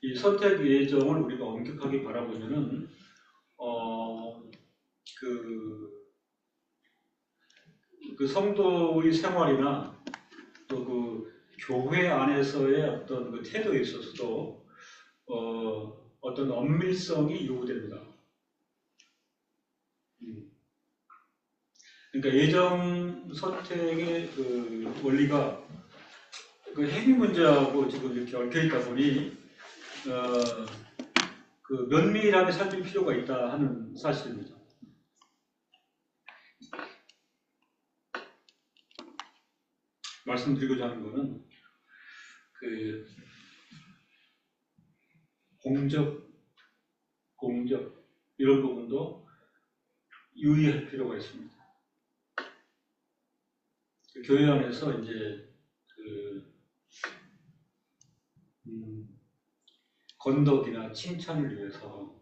이 선택 예정을 우리가 엄격하게 바라보면은 그 성도의 생활이나 또 그 교회 안에서의 어떤 그 태도에 있어서도 어떤 엄밀성이 요구됩니다. 그러니까 예정 선택의 그 원리가 그 행위 문제하고 지금 이렇게 얽혀 있다 보니 그 면밀하게 살필 필요가 있다 하는 사실입니다. 말씀드리고자 하는 것은 그 공적 이런 부분도 유의할 필요가 있습니다. 그 교회 안에서 이제 건덕이나 칭찬을 위해서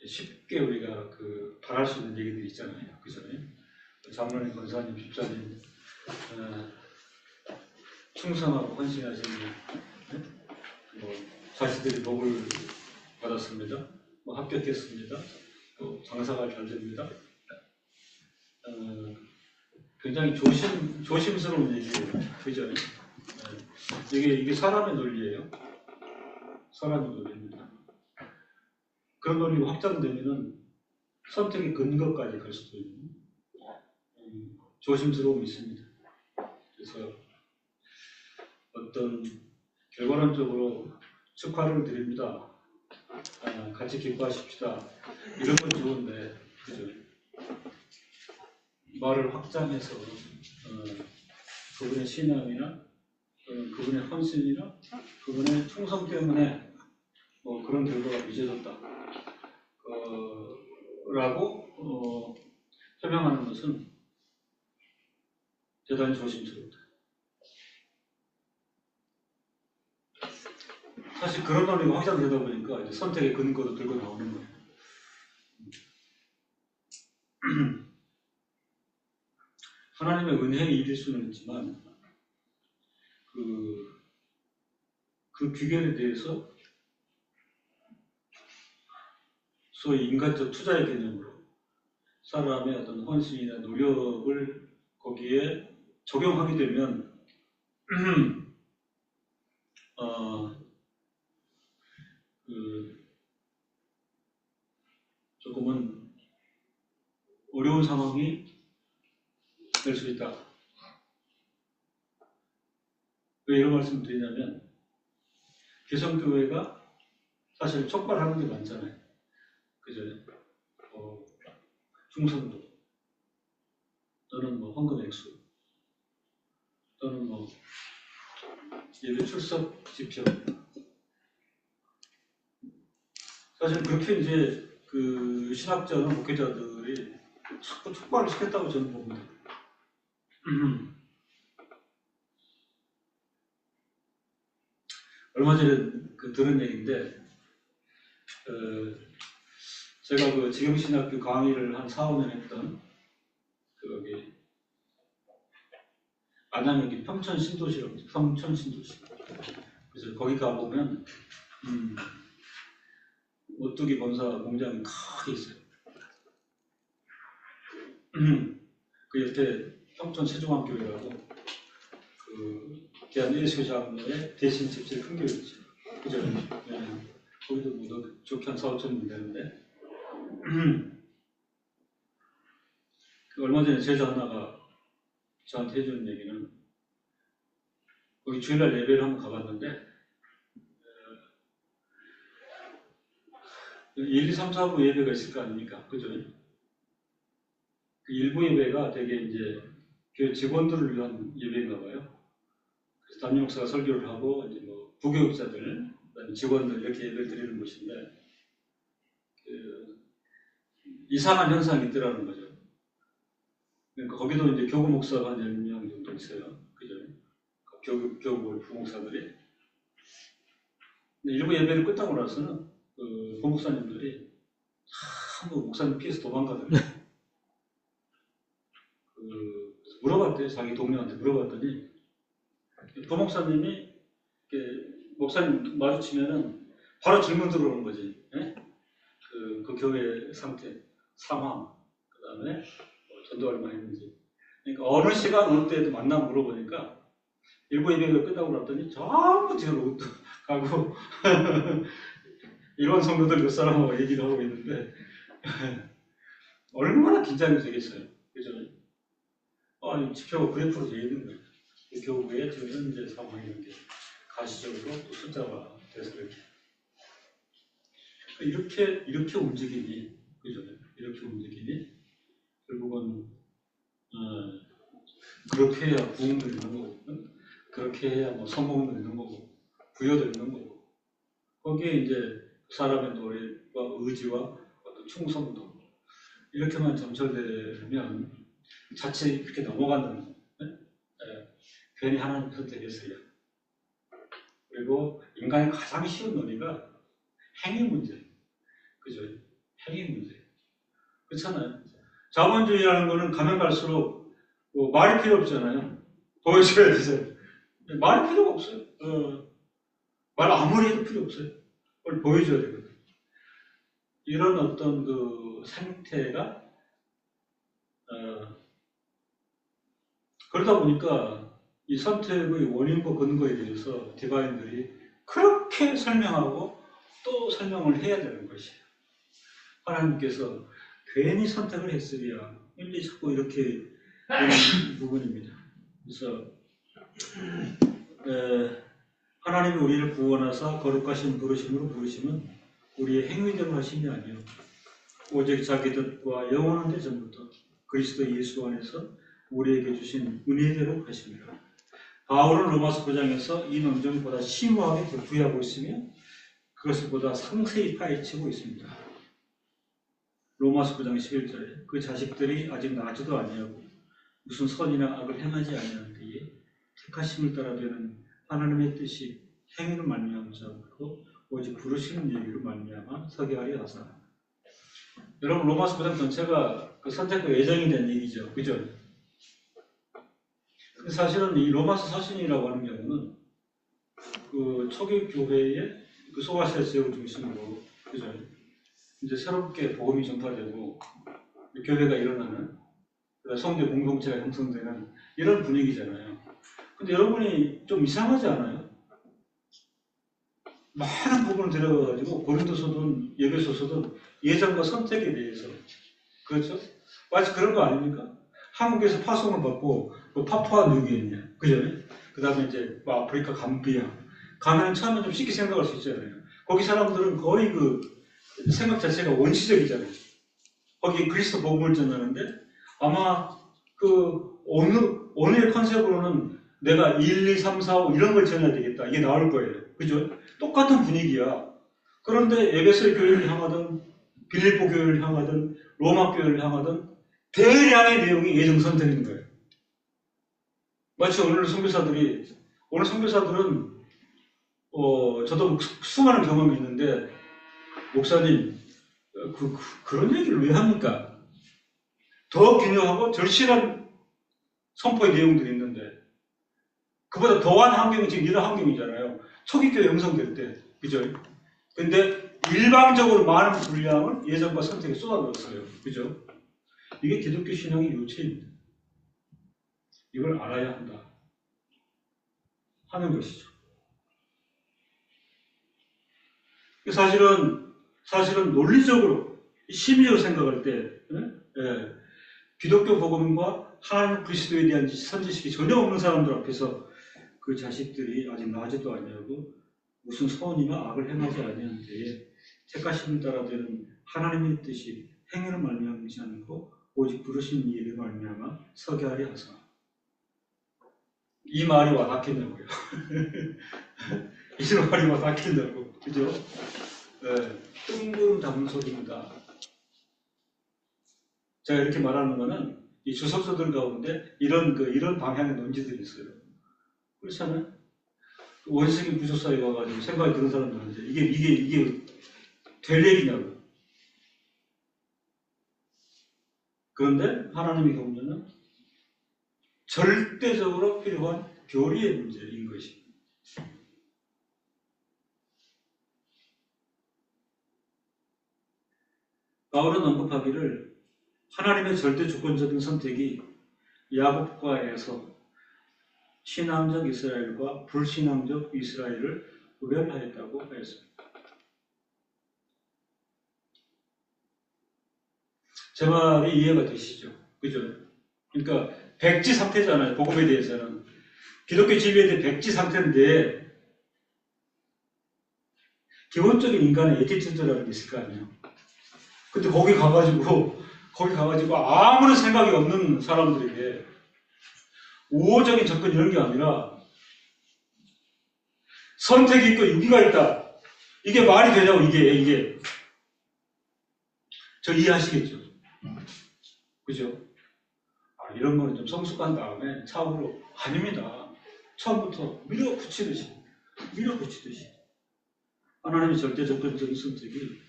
쉽게 우리가 그 바랄 수 있는 얘기들이 있잖아요. 그전에 장로님, 권사님, 집사님 충성하고 헌신하시는 뭐 자식들이 복을 받았습니다. 뭐 합격했습니다. 또 장사가 잘 됩니다. 굉장히 조심스러운 얘기예요. 그죠? 이게 사람의 논리예요. 사람의 논리입니다. 그런 논리가 확장되면은 선택의 근거까지 갈 수도 있는 조심스러움이 있습니다. 그래서 어떤 결과론적으로 축하를 드립니다. 같이 기뻐하십시다. 이런 건 좋은데, 그죠? 말을 확장해서 그분의 신앙이나 그분의 헌신이나 그분의 충성 때문에 뭐 그런 결과가 빚어졌다 라고 설명하는 것은 대단히 조심스럽다. 사실 그런 논리가 확장되다 보니까 이제 선택의 근거도 들고 나오는 거예요. 하나님의 은혜의 일일 수는 있지만 그 비결에 대해서 소위 인간적 투자의 개념으로 사람의 어떤 헌신이나 노력을 거기에 적용하게 되면 조금은 어려운 상황이 될 수 있다. 왜 이런 말씀을 드리냐면 개성교회가 사실 촉발하는 게 많잖아요. 그죠? 충성도 또는 뭐 헌금 액수 또는 뭐 예배 출석 지표 사실 그렇게 이제 그 신학자나 목회자들이 자꾸 촉발을 시켰다고 저는 봅니다. 얼마 전에 들은 얘기인데 제가 그 지경신학교 강의를 한 4, 5년 했던 거기 안양역이 평천신도시라고 있어요. 평천신도시. 그래서 거기 가보면 오뚜기 본사 공장이 크게 있어요. 그 옆에 평천세종학교라고 그 대한예수장로의 대신 집실 큰 교회 있죠. 그죠? 네. 거기도 뭐 좋게 한 4, 5천 명 되는데 그 얼마 전에 제자 하나가 저한테 해주는 얘기는 거기 주일날 예배를 한번 가봤는데 1, 2, 3, 4부 예배가 있을 거 아닙니까? 그죠? 그 일부 예배가 되게 이제 교회 직원들을 위한 예배인가 봐요. 그래서 담임 목사가 설교를 하고 이제 뭐 부교육자들, 그다음에 직원들 이렇게 예배를 드리는 곳인데 이상한 현상이 있더라는 거죠. 그러니까 거기도 이제 교구 목사가 한 10명 정도 있어요. 그죠? 교구 부목사들이. 근데 일부 예배를 끝나고 나서는 그 부목사님들이 전부 목사님 피해서 도망가더라고요. 물어봤대요. 자기 동료한테 물어봤더니 부목사님이 목사님 마주치면은 바로 질문 들어오는 거지. 예? 그 교회 상태, 상황, 그 다음에 전도 얼마 했는지. 그러니까 어느 시간 어느 때에도 만나 물어보니까 일부 예배가 끝나고 났더니 전부 뒤로 가고 일반 성도들 몇 사람하고 얘기를 하고 있는데 얼마나 긴장이 되겠어요. 그죠? 지표가 그래프로 되어 있는 거예요. 그 교구에 지금 현재 상황이 이렇게 가시적으로 또 숫자가 돼서 이렇게 움직이니, 그죠? 이렇게 움직이니, 결국은, 그렇게 해야 부흥도 있는 거고, 그렇게 해야 뭐 성공도 있는 거고, 부여도 있는 거고, 거기에 이제 그 사람의 노력과 의지와 어떤 충성도, 이렇게만 점철되면 자체 이렇게 넘어간다는 거예요. 괜히 하나님 선택했어요. 그리고 인간의 가장 쉬운 논리가 행위 문제. 그죠? 행위 문제. 그렇잖아요. 자본주의라는 거는 가면 갈수록 뭐 말이 필요 없잖아요. 보여줘야 되잖아요. 말이 필요가 없어요. 말 아무리 해도 필요 없어요. 그걸 보여줘야 되거든요. 이런 어떤 그 생태가 그러다 보니까 이 선택의 원인과 근거에 대해서 디바인들이 그렇게 설명하고 또 설명을 해야 되는 것이에요. 하나님께서 괜히 선택을 했으리야. 일리 자꾸 이렇게 되는 부분입니다. 그래서 하나님이 우리를 구원하사 거룩하신 부르심으로 부르심은 우리의 행위대로 하심이 아니요 오직 자기 뜻과 영원한 대전부터 그리스도 예수 안에서 우리에게 주신 은혜대로 하십니다. 바울은 로마서 9장에서 이 논점을 보다 심오하게 부여하고 있으며 그것을 보다 상세히 파헤치고 있습니다. 로마서 9장 11절에 그 자식들이 아직 나지도 아니하고 무슨 선이나 악을 행하지 아니하는 때에 택하심을 따라 되는 하나님의 뜻이 행위로 말미암지 않고 오직 부르시는 얘기로 말미암아 서게 하려 하사. 여러분 로마서 9장 전체가 그 선택과 예정이 된 얘기죠. 그죠? 사실은 이 로마서 서신이라고 하는 경우는 그 초기 교회의 그 소아시아 지역을 중심으로 그죠? 이제 새롭게 복음이 전파되고 교회가 일어나는 성대 공동체가 형성되는 이런 분위기잖아요. 근데 여러분이 좀 이상하지 않아요? 많은 부분을 들어가가지고 고린도서든 에베소서든 예정과 선택에 대해서 그렇죠? 마치 그런 거 아닙니까? 한국에서 파송을 받고 뭐 파푸아 뉴기니아 그죠? 그 다음에 이제 뭐 아프리카 감비아 가면 처음에 좀 쉽게 생각할 수 있잖아요. 거기 사람들은 거의 그 생각 자체가 원시적이잖아요. 거기 그리스도 복음을 전하는데 아마 그 오늘의 컨셉으로는 내가 1, 2, 3, 4, 5 이런 걸 전해야 되겠다. 이게 나올 거예요. 그죠? 똑같은 분위기야. 그런데 에베소 교회를 향하든 빌립보 교회를 향하든 로마 교회를 향하든 대량의 내용이 예정 선택인 거예요. 마치 오늘 선교사들은 저도 수많은 경험이 있는데 목사님 그런 얘기를 왜 합니까? 더 균형하고 절실한 선포의 내용들이 있는데 그보다 더한 환경이 지금 이런 환경이잖아요. 초기 교회 형성될 때 그죠? 근데 일방적으로 많은 분량을 예정과 선택에 쏟아넣었어요. 그죠? 이게 기독교 신앙의 요체입니다. 이걸 알아야 한다 하는 것이죠. 사실은 논리적으로 심리적으로 생각할 때 기독교 복음과 하나님 그리스도에 대한 선지식이 전혀 없는 사람들 앞에서 그 자식들이 아직 나지도 아니하고 무슨 선이나 악을 행하지 아니하는 때에 택하심을 따라 되는 하나님의 뜻이 행위로 말미암지 않고 오직 부르신 이에게 말미암아 서게 하려 하사. 이 말이 와닿겠냐고요. 이 말이 와닿겠냐고. 그죠? 뜬구름 잡는 소리입니다. 제가 이렇게 말하는 거는 이 주석서들 가운데 이런 방향의 논지들이 있어요. 그렇잖아요? 원숭이 부족사에 와가지고 생각이 드는 사람들은 이게 될 얘기냐고. 그런데 하나님의 경우는 절대적으로 필요한 교리의 문제인 것입니다. 바울은 언급하기를 하나님의 절대 주권적인 선택이 야곱과에서 신앙적 이스라엘과 불신앙적 이스라엘을 구별하였다고 했습니다. 제 말이 이해가 되시죠? 그죠? 그러니까 백지 상태잖아요. 복음에 대해서는. 기독교 진리에 대해 백지 상태인데 기본적인 인간의 에티튜드라는 게 있을 거 아니에요. 근데 거기 가가지고 아무런 생각이 없는 사람들에게 우호적인 접근 이런 게 아니라 선택이 있고 유기가 있다. 이게 말이 되냐고, 이게. 저 이해하시겠죠? 그죠? 이런 거는 좀 성숙한 다음에 차후로 아닙니다. 처음부터 밀어붙이듯이 하나님의 절대 접근적인 선택이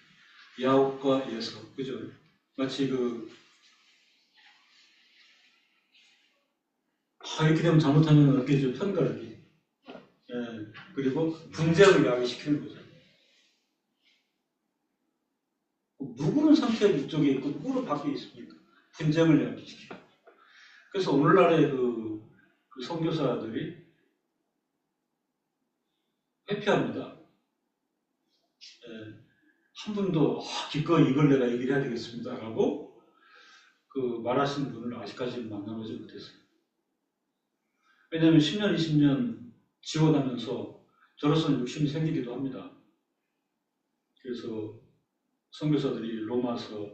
야곱과 에서, 그죠? 마치 이렇게 되면 잘못하면 어떻게 되죠? 편가르기. 예, 그리고 분쟁을 야기시키는 거죠. 누구는 선택 쪽에 있고 누구는 밖에 있습니까? 분쟁을 야기시키고. 그래서 오늘날의 그 선교사들이 회피합니다. 예, 한 분도 기꺼이 이걸 내가 얘기를 해야 되겠습니다라고 말하시는 분을 아직까지 만나보지 못했어요. 왜냐하면 10년, 20년 지원하면서 저로서는 욕심이 생기기도 합니다. 그래서 선교사들이 로마서의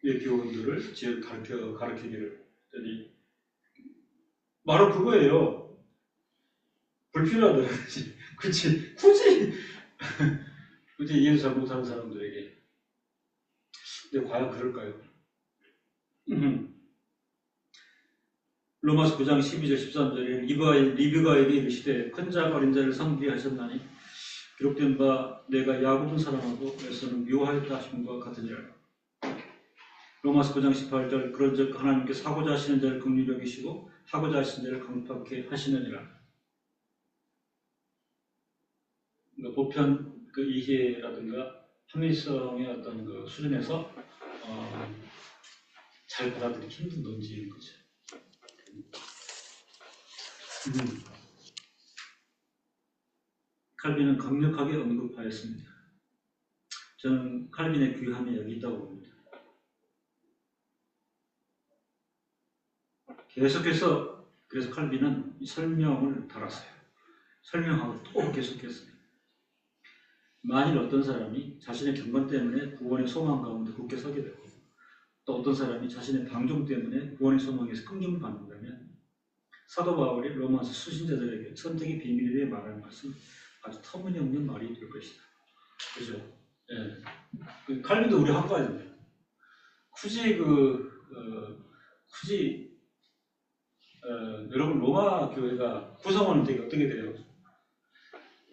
교훈들을 가르치기를 했더니 말은 그거예요. 불필요하다든지 굳이 이해를 잘 못하는 사람들에게. 근데 과연 그럴까요? 로마서 9장 12절 13절에 리브가에게 이르시되 큰 자 어린 자를 섬기게 하셨나니 기록된 바 내가 야곱은 사랑하고 에서는 미워하였다 하심과 같으니라. 로마서 9장 18절 그런즉 하나님께서 하고자 하시는 자를 긍휼히 여기시고 하고자 하시는 자를 강팍하게 하시느니라. 그러니까 보편 이해라든가 합리성의 어떤 수준에서 잘 받아들이기 힘든 논지인 거죠. 칼빈은 강력하게 언급하였습니다. 저는 칼빈의 귀함이 여기 있다고 봅니다. 계속해서 그래서 칼빈은 설명을 달았어요. 설명하고 또 계속했어요. 만일 어떤 사람이 자신의 경건 때문에 구원의 소망 가운데 굳게 서게 되고 또 어떤 사람이 자신의 방종 때문에 구원의 소망에서 끊김을 받는다면 사도 바울이 로마서 수신자들에게 선택의 비밀에 대해 말하는 것은 아주 터무니없는 말이 될 것이다. 그죠? 예. 칼빈도 우리 학과잖아요. 굳이 여러분 로마 교회가 구성원은 되게 어떻게 돼요?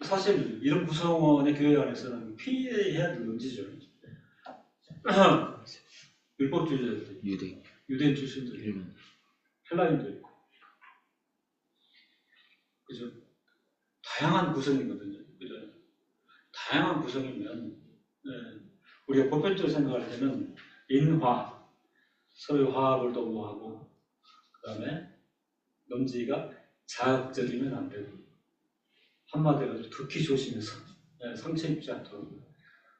사실 이런 구성원의 교회 안에서는 피해야 될 논지죠. 율법주의자들, 유대인 출신들, 헬라인도 있고, 그죠? 다양한 구성이거든요. 그죠? 다양한 구성이면 우리가 보편적으로 생각할 때는 인화, 서로 화합을 도모하고, 그 다음에 논지가 자극적이면 안 되고, 한마디로 극히 조심해서 상처 입지 않도록.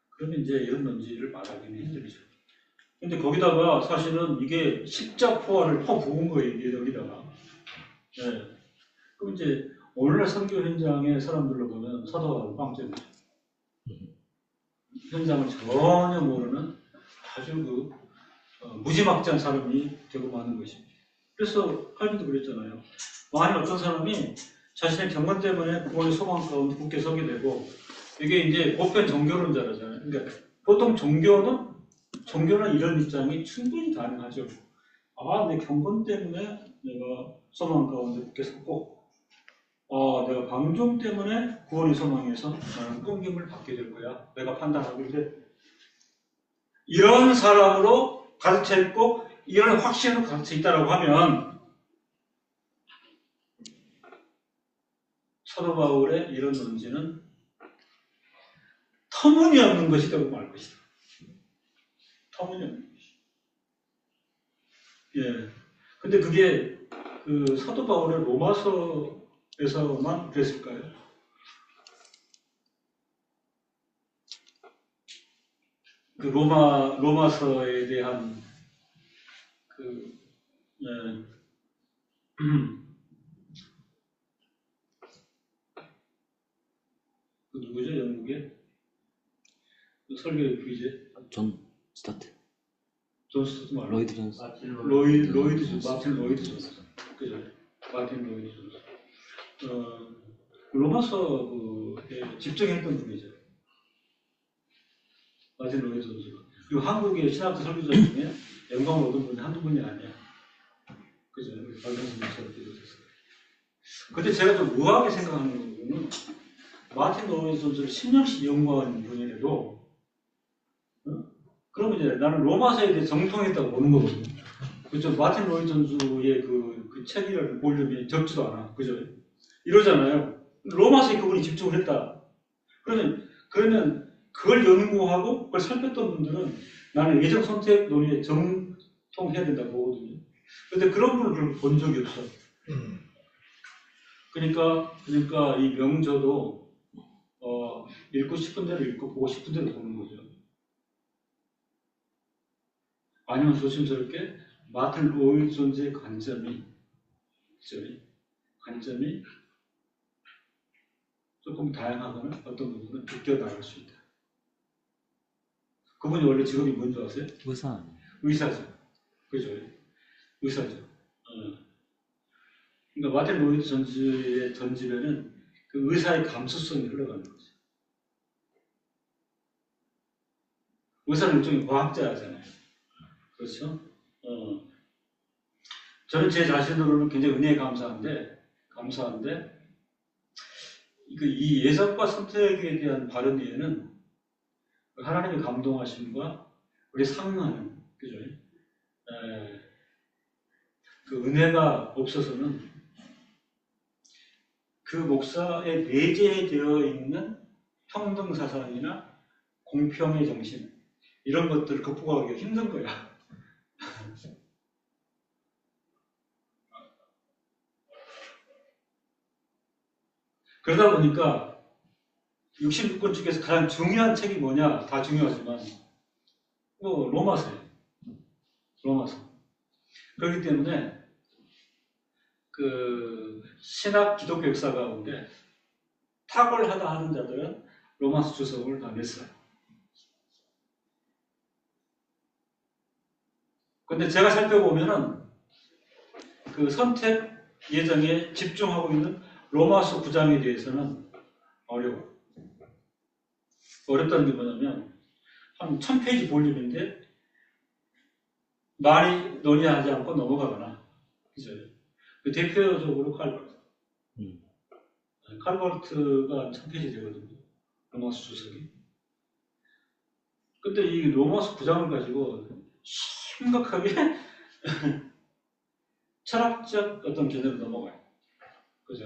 그러면 이제 이런 논지를 말하기는 힘들죠. 근데 거기다가 사실은 이게 십자포화를 퍼부은 거예요, 이게 여기다가. 그럼 이제 오늘날 선교 현장의 사람들로 보면 사도가 빵점이죠. 현장을 전혀 모르는 아주 무지막지한 사람이 되고 마는 것입니다. 그래서 칼빈도 그랬잖아요. 만약 어떤 사람이 자신의 경건 때문에 구원의 소망 가운데 굳게 서게 되고, 이게 이제 보편 종교론자라잖아요. 그러니까 보통 종교는 이런 입장이 충분히 가능하죠. 내 경건 때문에 내가 소망 가운데 굳게 섰고, 내가 방종 때문에 구원의 소망에서 나는 끊김을 받게 될 거야. 내가 판단하고 있는데, 이런 사람으로 가르쳐 있고, 이런 확신으로 가르쳐 있다라고 하면, 사도 바울의 이런 논지는 터무니없는 것이라고 말 것이다. 터무니없는 것이. 예. 근데 그게 그 사도 바울의 로마서에서만 그랬을까요? 그 로마서에 대한 그 예. 그 누구죠? 영국의 그 설교 귀재? 존 스타트. 존 스타트 말고 로이드 존스. 마틴 로이드 존스. 그죠? 마틴 로이드 존스. 로마서에 집중했던 분이죠. 마틴 로이드 존스가. 그리고 한국의 신학교 설교자 중에 영광을 얻은 분이 한두 분이 아니야. 그죠? 박영수 목사를 비롯해서. 근데 제가 좀 우아하게 생각하는 부분은 마틴 로이드 존스를 10년씩 연구한 분이라도 그러면 이제 나는 로마서에 대해 정통했다고 보는 거거든요. 그죠? 마틴 로이드 존스의 그 책이라는 볼륨이 적지도 않아. 그죠? 이러잖아요. 로마서에 그분이 집중을 했다. 그러면 그걸 연구하고 그걸 살폈던 분들은 나는 예정 선택 논의에 정통해야 된다고 보거든요. 그런데 그런 분을 본 적이 없어. 그러니까 이 명저도 읽고 싶은 대로 읽고 보고 싶은 대로 보는 거죠. 아니면 조심스럽게 마틴 로이드 존스의 관점이 조금 다양하거나 어떤 부분은 비껴나갈 수 있다. 그분이 원래 직업이 뭔지 아세요? 의사죠. 그죠? 의사죠. 그러니까 마틴 로이드 존스의 던지면은 그 의사의 감수성이 흘러가는 거죠. 의사는 일종의 과학자잖아요. 그렇죠? 저는 제 자신으로는 굉장히 은혜에 감사한데 이 예정과 선택에 대한 발언에는 하나님의 감동하심과 우리 상응하는 그죠? 그 은혜가 없어서는 그 목사에 내재되어 있는 평등 사상이나 공평의 정신 이런 것들을 극복하기가 힘든 거야. 그러다 보니까 66권 중에서 가장 중요한 책이 뭐냐? 다 중요하지만 로마서예요. 로마서. 그렇기 때문에 그 신학 기독교 역사 가운데 탁월하다 하는 자들은 로마서 주석을 다 냈어요. 근데 제가 살펴보면은 그 선택 예정에 집중하고 있는 로마서 9장에 대해서는 어려워. 어렵다는 게 뭐냐면 한 1000페이지 볼륨인데 많이 논의하지 않고 넘어가거나 그죠? 그 대표적으로 칼버트가 1000페이지 되거든요. 로마서 주석이. 근데 이 로마서 9장을 가지고 심각하게 철학적 어떤 견해로 넘어가요. 그죠?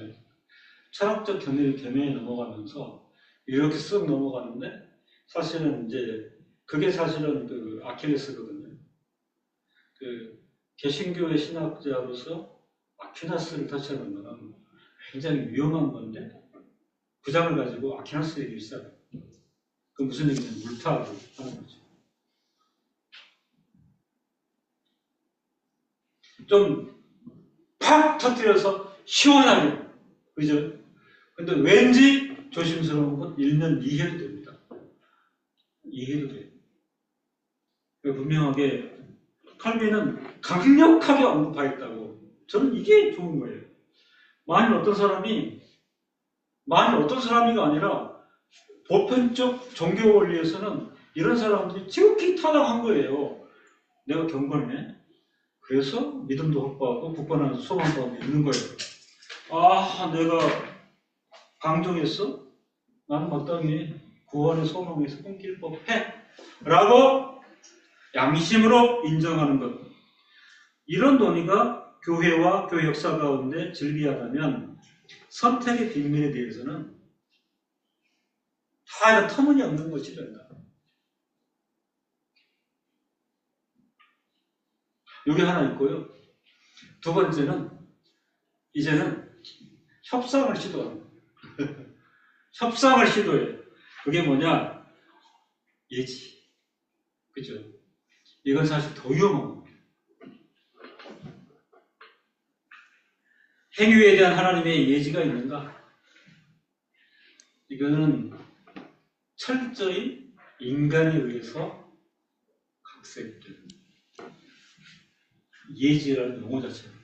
철학적 견해에 넘어가면서 이렇게 쓱 넘어가는데 사실은 이제 그게 사실은 그 아킬레스거든요. 그 개신교의 신학자로서 아퀴나스를 터치하는 것은 굉장히 위험한 건데 구장을 가지고 아퀴나스의 일사를 그 무슨 얘기냐면 물타기를 하는 거죠. 좀 팍 터뜨려서 시원하게 그죠? 근데 왠지 조심스러운 건 읽는 이해도 됩니다. 이해도 돼요. 분명하게 칼빈은 강력하게 언급하였다고. 저는 이게 좋은 거예요. 만일 어떤 사람이가 아니라 보편적 종교 원리에서는 이런 사람들이 지극히 타당한 거예요. 내가 경건해. 그래서 믿음도 확보하고 굳건한 소망 가운데 있는 거예요. 내가 방종했어? 나는 마땅히 구원의 소망에서 끊길 법해. 라고 양심으로 인정하는 것. 이런 논의가 교회와 교회 역사 가운데 즐비하다면 선택의 빈민에 대해서는 다 터무니없는 것이 된다. 이게 하나 있고요. 두 번째는 이제는 협상을 시도합니다. 협상을 시도해요. 그게 뭐냐? 예지. 그죠? 이건 사실 더 위험한 겁니다. 행위에 대한 하나님의 예지가 있는가? 이거는 철저히 인간에 의해서 각색된 예지라는 용어 자체입니다.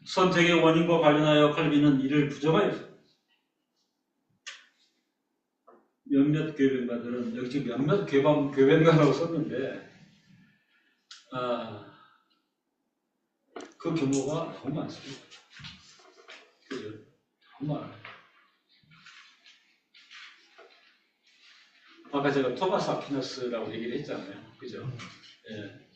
선택의 원인과 관련하여 칼빈은 이를 부정하였습니다. 몇몇 교변가들은 여기 지금 몇몇 교변가라고 썼는데 그 규모가 너무 많습니다. 그죠? 너무 많아요. 아까 제가 토마스 아퀴나스라고 얘기를 했잖아요. 그죠? 예.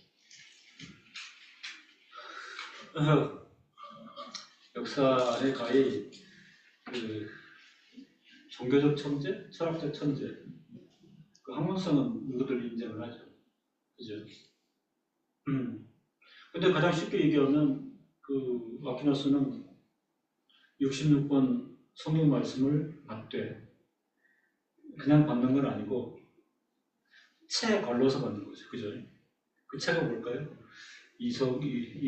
역사 안에 거의 그 종교적 천재, 철학적 천재, 그 학문성은 누구들 인정을 하죠. 그죠? 근데 가장 쉽게 얘기하면 그 아퀴나스는 66번 성경 말씀을 맞되 그냥 받는 건 아니고 채 걸러서 받는 거죠. 그죠? 그 채가 뭘까요? 이성. 예.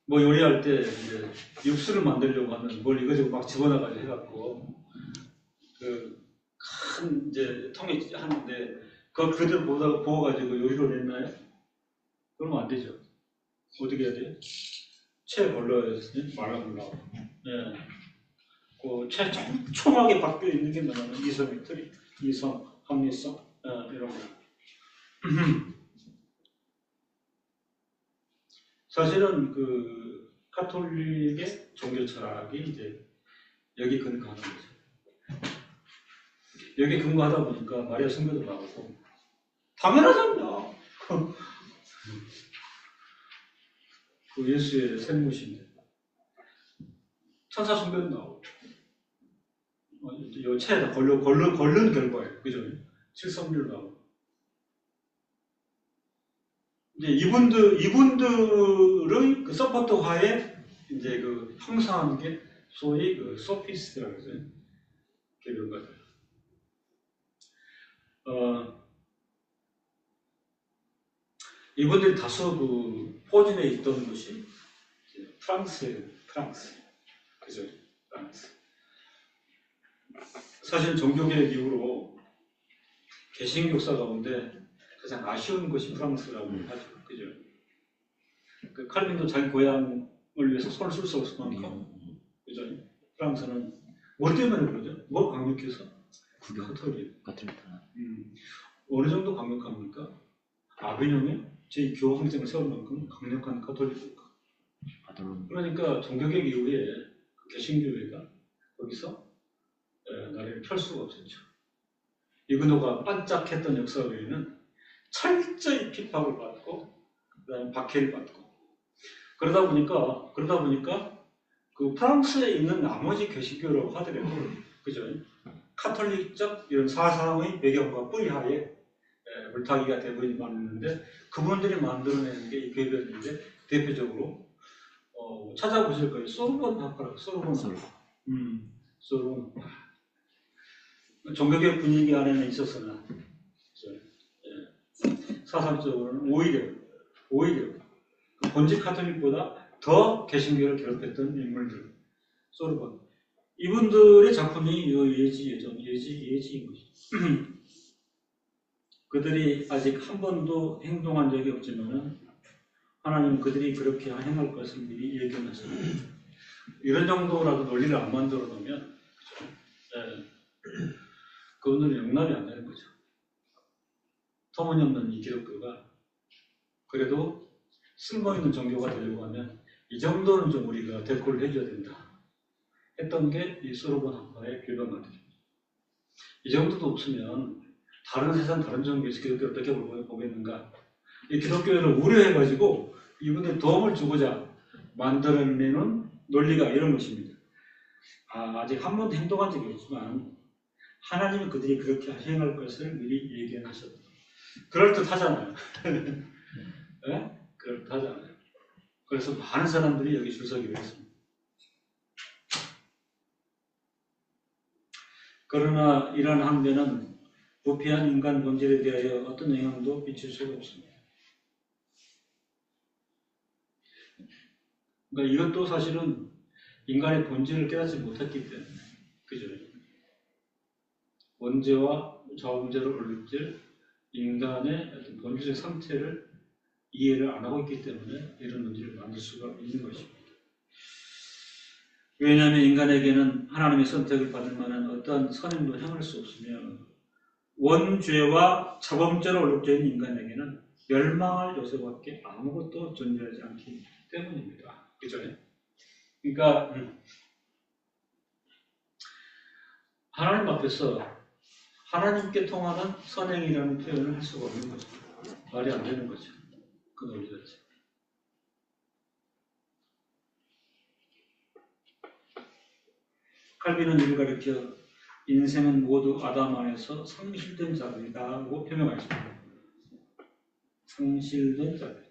뭐 요리할 때 이제 육수를 만들려고 하면 뭘 이거저거 막 집어넣어가지고 해갖고 큰 이제 통에 하는데 그걸 그대로 부어가지고 요리를 냈나요? 그러면 안 되죠. 어떻게 해야 돼요? 채 걸러야 말라보려고. 네. 그 채 촘촘하게 박혀 있는 게 뭐냐면 이성의 틀이, 이성, 합리성 이런 거. 사실은 그 가톨릭의 종교 철학이 이제 여기 근거하는 거죠. 여기 근거하다 보니까 마리아 성교도 나오고 당연하잖아요. 그 예수의 생모신데 천사 성교도 나오고 이 채에다 걸른 결과예요. 그죠? 칠성률 나오고 이제 이분들의 그 서포터화에 이제 그 형성한 게 소위 그 소피스트라고 해서 개별가들. 이분들이 다수 그 포진해 있던 곳이 프랑스예요. 그죠? 프랑스. 사실 종교개혁 이후로 개신교 역사 가운데 가장 아쉬운 것이 프랑스라고 하죠. 그죠? 그 칼빈도 자기 고향을 위해서 손을 쓸 수 없을 만큼, 그죠? 프랑스는 뭐 때문에 그러죠? 뭐 강력해서? 가톨릭. 어느 정도 강력합니까? 아비뇽에 제2교황 행정을 세울 만큼 강력한 가톨릭 국가. 그러니까 종교개혁 이후에 그 개신교회가 거기서 나라를 펼 수가 없었죠. 이그노가 반짝했던 역사 외에는 철저히 핍박을 받고 그다음에 박해를 받고 그러다 보니까 그 프랑스에 있는 나머지 개신교라고 하더라도 그죠? 카톨릭적 이런 사상의 배경과 뿌리하에 물타기가 되고 있는데 그분들이 만들어내는 게 이 궤변인데 대표적으로 찾아보실 거예요. 소르본 학파라고 소르본. 종교개혁 분위기 안에는 있었으나 사상적으로는 오히려 본직 카톨릭보다 더 개신교를 괴롭혔던 인물들 소르본 이분들의 작품이 예지인 거죠. 그들이 아직 한 번도 행동한 적이 없지만 하나님은 그들이 그렇게 행할 것을 미리 예견하셨습니다. 이런 정도라도 논리를 안 만들어 놓으면 그분들은 용납이 안 되는 거죠. 터무니없는 이 기독교가 그래도 쓸모있는 종교가 되려고 하면 이 정도는 좀 우리가 대꾸를 해줘야 된다 했던 게 이 소르본 학파의 교변가들입니다. 이 정도도 없으면 다른 세상 다른 종교에서 기독교를 어떻게 보겠는가 이 기독교를 우려해가지고 이분들 도움을 주고자 만들어내는 논리가 이런 것입니다. 아직 한 번도 행동한 적이 없지만 하나님은 그들이 그렇게 행할 것을 미리 예견하셨다. 그럴듯하잖아요. 네? 그럴듯하잖아요. 그래서 많은 사람들이 여기 줄 서기로 했습니다. 그러나 이러한 항변은 부패한 인간 본질에 대하여 어떤 영향도 미칠 수가 없습니다. 그러니까 이것도 사실은 인간의 본질을 깨닫지 못했기 때문에, 그죠? 원죄와 저음죄를 올릴 인간의 어떤 본질의 상태를 이해를 안 하고 있기 때문에 이런 문제를 만들 수가 있는 것입니다. 왜냐하면 인간에게는 하나님의 선택을 받을 만한 어떠한 선행도 행할 수 없으며 원죄와 자범죄로 올려져 있는 인간에게는 멸망할 요소밖에 아무것도 존재하지 않기 때문입니다. 그죠? 그러니까 하나님 앞에서 하나님께 통하는 선행이라는 표현을 할 수가 없는 거죠. 말이 안 되는 거죠. 그 논리 자체. 칼빈은 이를 가리켜 인생은 모두 아담 안에서 상실된 자들이다고 표명하였습니다. 상실된 자들.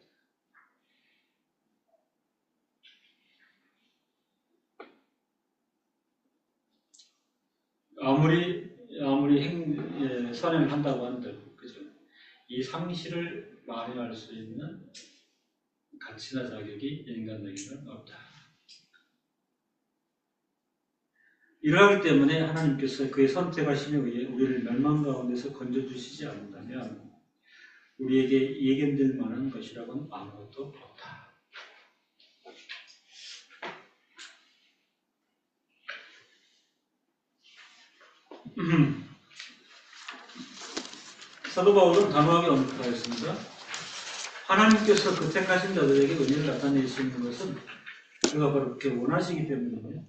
아무리 선행을 한다고 한들, 그죠? 이 상실을 만회할 수 있는 가치나 자격이 인간에게는 없다. 이러하기 때문에 하나님께서 그의 선택하심에 의해 우리를 멸망 가운데서 건져주시지 않는다면 우리에게 예견될 만한 것이라고는 아무것도 없다. 사도 바울은 단호하게 언급하였습니다. 하나님께서 그 택하신 자들에게 은혜를 나타내시는 것은 그가 바로 그렇게 원하시기 때문이며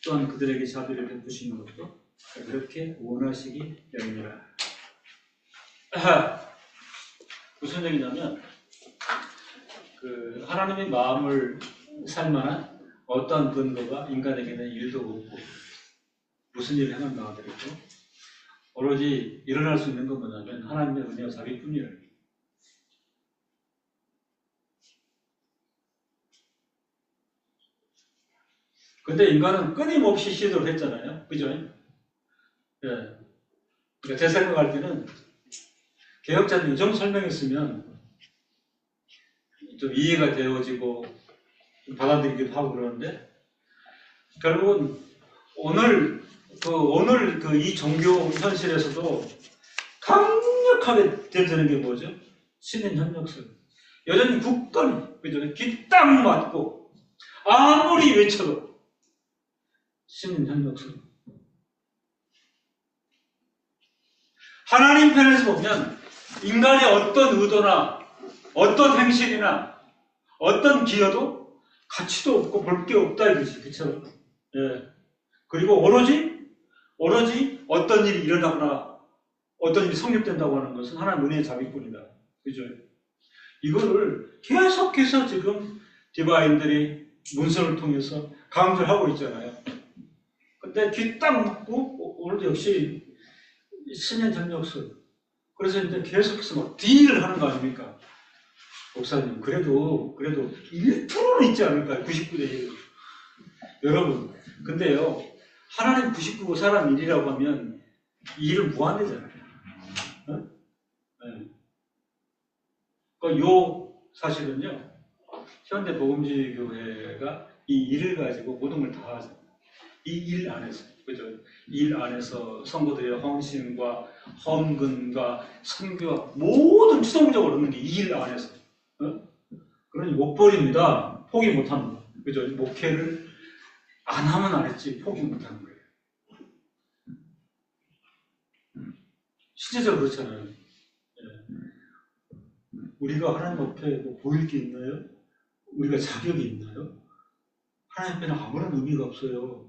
또한 그들에게 자비를 베푸시는 것도 그렇게 원하시기 때문이라. 무슨 얘기냐면 하나님의 마음을 살만한 어떠한 근거가 인간에게는 일도 없고 무슨 일을 행한다 하더라도 오로지 일어날 수 있는 건 뭐냐면 하나님의 은혜와 자비뿐이에요. 근데 인간은 끊임없이 시도를 했잖아요. 그죠? 예. 그러니까 제 생각할 때는 개혁자들이 이 정도 설명했으면 좀 이해가 되어지고 받아들이기도 하고 그러는데 결국은 오늘 이 종교 현실에서도 강력하게 되는 게 뭐죠? 신인 협력설. 여전히 굳건히, 그죠? 귀딱 맞고 아무리 외쳐도 신인 협력설. 하나님 편에서 보면 인간의 어떤 의도나 어떤 행실이나 어떤 기여도 가치도 없고 볼 게 없다 이거지. 그쵸? 예. 그리고 오로지 어떤 일이 일어나거나 어떤 일이 성립된다고 하는 것은 하나님 은혜의 자비뿐이다. 그죠? 이거를 계속해서 지금 디바인들이 문서를 통해서 강조를 하고 있잖아요. 근데 귀딱 맞고 오늘도 역시 신년 전역설. 그래서 이제 계속해서 막 딜을 하는 거 아닙니까? 목사님, 그래도 1%는 있지 않을까요? 99대 1. 여러분, 근데요, 하나님 99고 사람 1이라고 하면 이 일은 무한대잖아요. 어? 네. 사실은요, 현대 복음주의 교회가 이 일을 가지고 모든 걸 다 하죠. 이 일 안에서, 그죠? 이 일 안에서 성도들의 헌신과 헌금과 선교와 모든 추동적으로 얻는 게 이 일 안에서. 그러니 못 버립니다. 포기 못 합니다. 그죠? 목회를 안 하면 안 했지, 포기 못 하는 거예요. 실제적으로 그렇잖아요. 예. 우리가 하나님 앞에 뭐 보일 게 있나요? 우리가 자격이 있나요? 하나님 앞에는 아무런 의미가 없어요.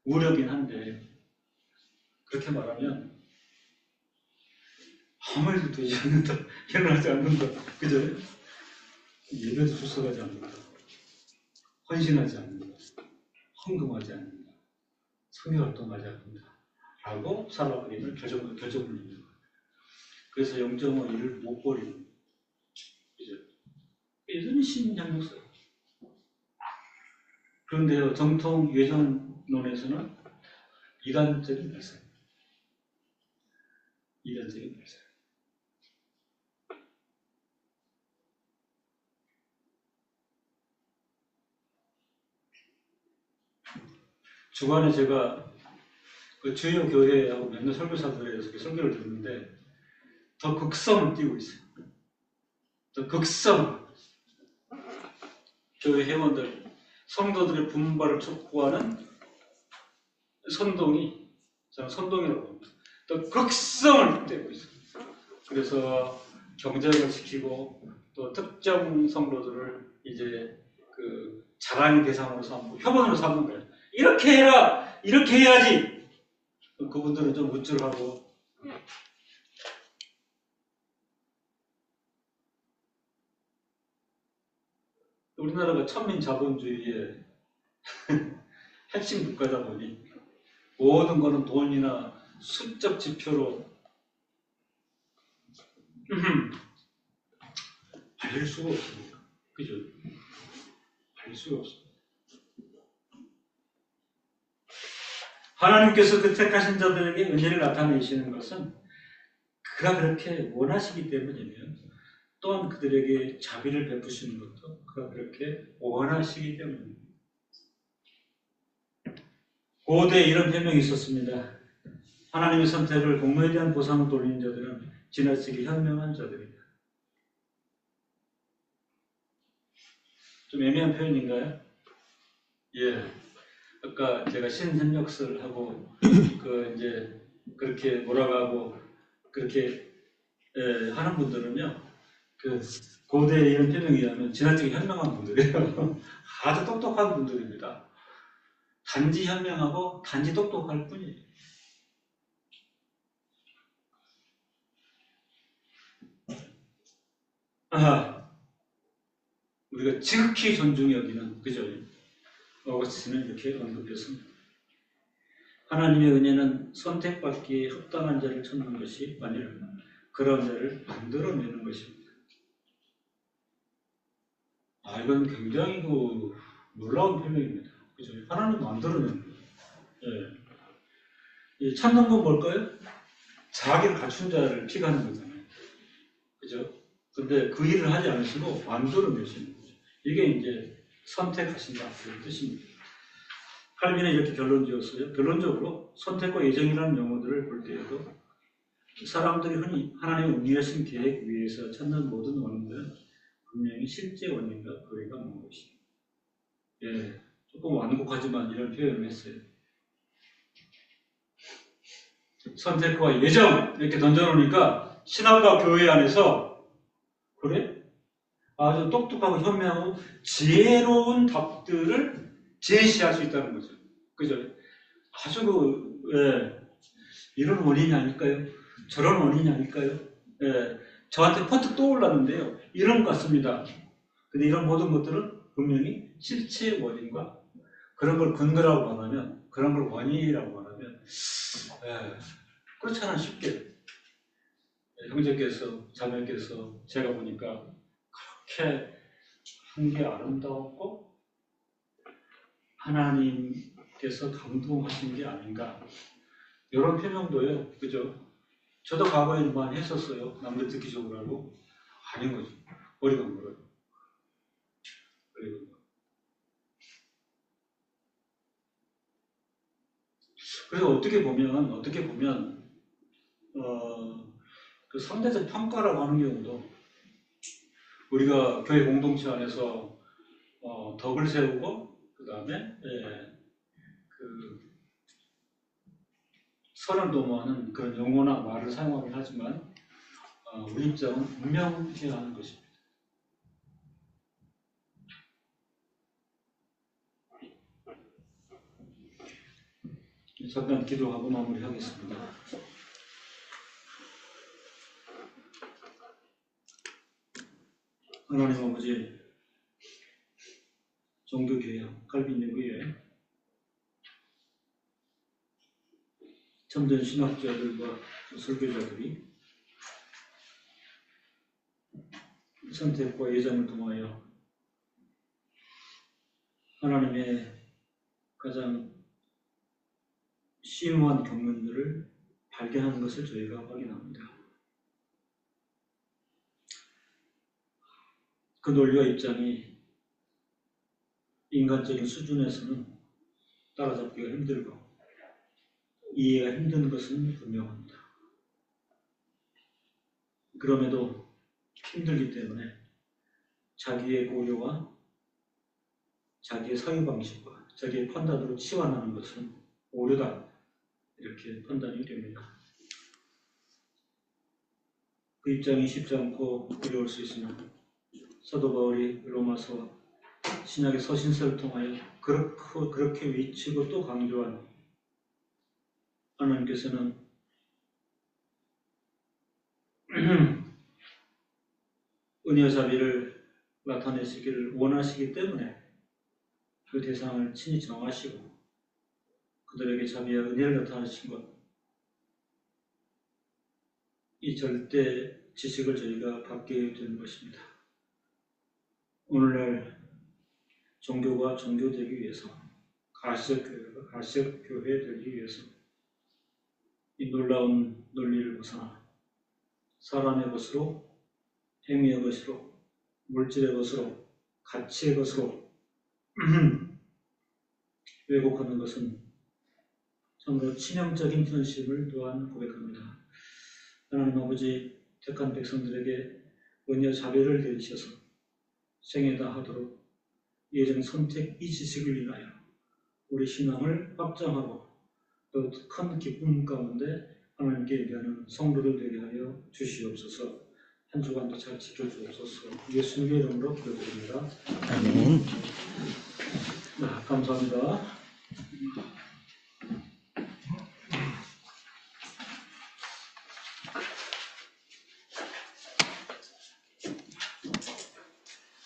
우려긴 한데, 그렇게 말하면 아무 일도 되지 않는다, 일어나지 않는다, 그죠? 예배도 출석하지 않는다. 헌신하지 않는다, 헌금하지 않는다, 성교활동하지 않는다 라고 살아가기를 결정을 내는 거예요. 그래서 0.51을 못 버리는 거예요. 여전히 신장역사예요. 그런데요, 정통 예전론에서는 이단적인 발상. 이단적인 발상. 주간에 제가 그 주요 교회하고 몇몇 설교사들에서 설교를 듣는데 더 극성을 띄고 있어요. 더 극성. 교회 회원들, 성도들의 분발을 촉구하는 선동이, 저는 선동이라고 합니다. 또 극성을 띄고 있어요. 그래서 경쟁을 시키고 또 특정 성도들을 이제 그 자랑의 대상으로 삼고 표본으로 삼는 거예요. 이렇게 해라! 이렇게 해야지! 그분들은 좀 우쭐하고 우리나라가 천민 자본주의의 핵심 국가다 보니 모든 거는 돈이나 수적 지표로 알릴 수가 없습니다. 그죠? 알릴 수가 없습니다. 하나님께서 그 택하신 자들에게 은혜를 나타내시는 것은 그가 그렇게 원하시기 때문이며 또한 그들에게 자비를 베푸시는 것도 그가 그렇게 원하시기 때문입니다. 고대에 이런 표명이 있었습니다. 하나님의 선택을 공로에 대한 보상을 돌리는 자들은 지나치게 현명한 자들이다. 좀 애매한 표현인가요? 예. 아까 제가 신협력설 하고 그 이제 그렇게 몰아가고 그렇게 하는 분들은요, 그 고대의 이런 표명에 의하면 지나치게 현명한 분들이에요. 아주 똑똑한 분들입니다. 단지 현명하고 단지 똑똑할 뿐이에요. 우리가 지극히 존중히 여기는, 그죠? 어거스틴은 이렇게 언급했습니다. 하나님의 은혜는 선택받기에 합당한 자를 찾는 것이 아니라 그런 자를 만들어내는 것입니다. 이건 굉장히 놀라운 표명입니다. 그죠? 하나님 만들어내는 거예요. 예. 찾는 건 뭘까요? 자기를 갖춘 자를 픽하는 거잖아요. 그죠? 근데 그 일을 하지 않으시고 만들어내시는 거죠. 이게 이제 선택하신다. 그런 뜻입니다. 칼빈은 이렇게 결론 지었어요. 결론적으로 선택과 예정이라는 용어들을 볼 때에도 사람들이 흔히 하나님의 운리하신 계획 위에서 찾는 모든 원인들은 분명히 실제 원인과 거리가 먼 것입니다. 예, 조금 완곡하지만 이런 표현을 했어요. 선택과 예정 이렇게 던져놓으니까 신앙과 교회 안에서 그래? 아주 똑똑하고 현명하고 지혜로운 답들을 제시할 수 있다는 거죠. 그죠? 아주 이런 원인이 아닐까요? 저런 원인이 아닐까요? 예, 저한테 퍼뜩 떠올랐는데요. 이런 것 같습니다. 근데 이런 모든 것들은 분명히 실체의 원인과 그런 걸 근거라고 말하면, 그런 걸 원인이라고 말하면, 그렇잖아, 쉽게. 형제께서, 자매께서 제가 보니까 그렇게 한 게 아름다웠고, 하나님께서 감동하신 게 아닌가. 이런 표명도요, 그죠? 저도 과거에 많이 했었어요. 남들 듣기 좋으라고. 아닌 거죠. 머리가 멀어요. 그래서 어떻게 보면, 그 상대적 평가라고 하는 경우도 우리가 교회 공동체 안에서 덕을 세우고, 그 다음에, 그 선을 도모하는 그런 용어나 말을 사용하긴 하지만, 우리 입장은 분명해야 하는 것입니다. 잠깐 기도하고 마무리하겠습니다. 하나님 아버지, 종교개혁, 칼빈 이후에 참된 신학자들과 설교자들이 선택과 예정을 통하여 하나님의 가장 심오한 경륜들을 발견하는 것을 저희가 확인합니다. 그 논리와 입장이 인간적인 수준에서는 따라잡기가 힘들고 이해가 힘든 것은 분명합니다. 그럼에도 힘들기 때문에 자기의 고려와 자기의 사유방식과 자기의 판단으로 치환하는 것은 오류다, 이렇게 판단이 됩니다. 그 입장이 쉽지 않고 어려울 수 있으나 사도 바울이 로마서 신약의 서신서를 통하여 그렇게 외치고 또 강조한 하나님께서는 은혜와 자비를 나타내시기를 원하시기 때문에 그 대상을 친히 정하시고 그들에게 자비와 은혜를 나타내신 것, 이 절대 지식을 저희가 받게 되는 것입니다. 오늘날 종교가 종교되기 위해서, 가시적교회가 가시적교회 되기 위해서 이 놀라운 논리를 벗어나 사람의 것으로, 행위의 것으로, 물질의 것으로, 가치의 것으로 왜곡하는 것은 참으로 치명적인 현실을 또한 고백합니다. 하나님 아버지, 택한 백성들에게 은혜와 자비를 내리셔서 생애다 하도록 예정 선택 이 지식을 인하여 우리 신앙을 확장하고 또 큰 기쁨 가운데 하나님께 예배하는 성도들 되게 하여 주시옵소서. 한 주간도 잘 지켜주옵소서. 예수님의 이름으로 기도드립니다. 아멘. 감사합니다.